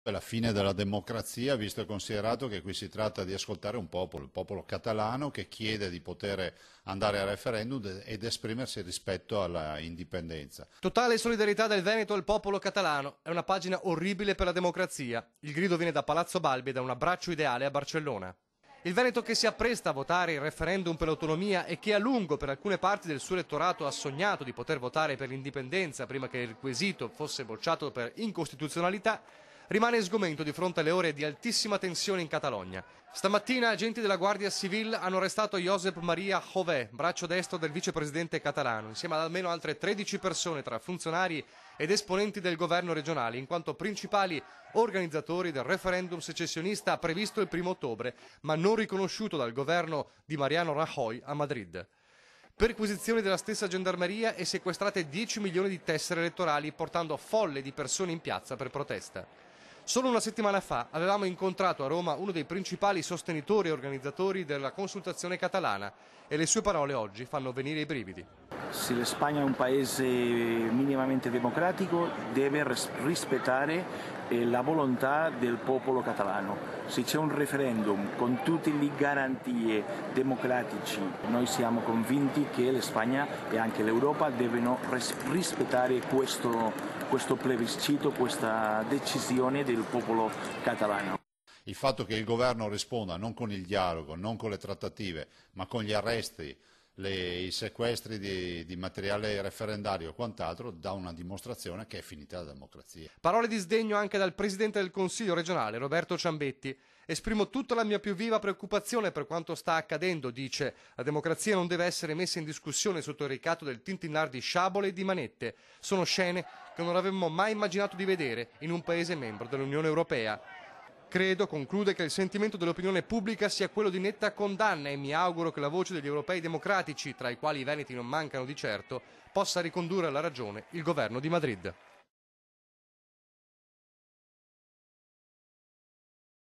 La fine della democrazia, visto e considerato che qui si tratta di ascoltare un popolo, il popolo catalano, che chiede di poter andare a referendum ed esprimersi rispetto alla indipendenza. Totale solidarietà del Veneto al popolo catalano. È una pagina orribile per la democrazia. Il grido viene da Palazzo Balbi e da un abbraccio ideale a Barcellona. Il Veneto che si appresta a votare il referendum per l'autonomia e che a lungo per alcune parti del suo elettorato ha sognato di poter votare per l'indipendenza prima che il quesito fosse bocciato per incostituzionalità, rimane sgomento di fronte alle ore di altissima tensione in Catalogna. Stamattina agenti della Guardia Civil hanno arrestato Josep Maria Jové, braccio destro del vicepresidente catalano, insieme ad almeno altre 13 persone tra funzionari ed esponenti del governo regionale, in quanto principali organizzatori del referendum secessionista previsto il 1° ottobre, ma non riconosciuto dal governo di Mariano Rajoy a Madrid. Perquisizioni della stessa gendarmeria e sequestrate 10 milioni di tessere elettorali, portando folle di persone in piazza per protesta. Solo una settimana fa avevamo incontrato a Roma uno dei principali sostenitori e organizzatori della consultazione catalana e le sue parole oggi fanno venire i brividi. Se l'Espagna è un paese minimamente democratico deve rispettare la volontà del popolo catalano. Se c'è un referendum con tutte le garanzie democratiche, noi siamo convinti che l'Espagna e anche l'Europa devono rispettare questo plebiscito, questa decisione del popolo catalano. Il fatto che il governo risponda non con il dialogo, non con le trattative, ma con gli arresti, i sequestri di materiale referendario e quant'altro, dà una dimostrazione che è finita la democrazia. Parole di sdegno anche dal Presidente del Consiglio regionale, Roberto Ciambetti. Esprimo tutta la mia più viva preoccupazione per quanto sta accadendo, dice. La democrazia non deve essere messa in discussione sotto il ricatto del tintinnar di sciabole e di manette. Sono scene che non avremmo mai immaginato di vedere in un paese membro dell'Unione Europea. Credo, conclude, che il sentimento dell'opinione pubblica sia quello di netta condanna e mi auguro che la voce degli europei democratici, tra i quali i veneti non mancano di certo, possa ricondurre alla ragione il governo di Madrid.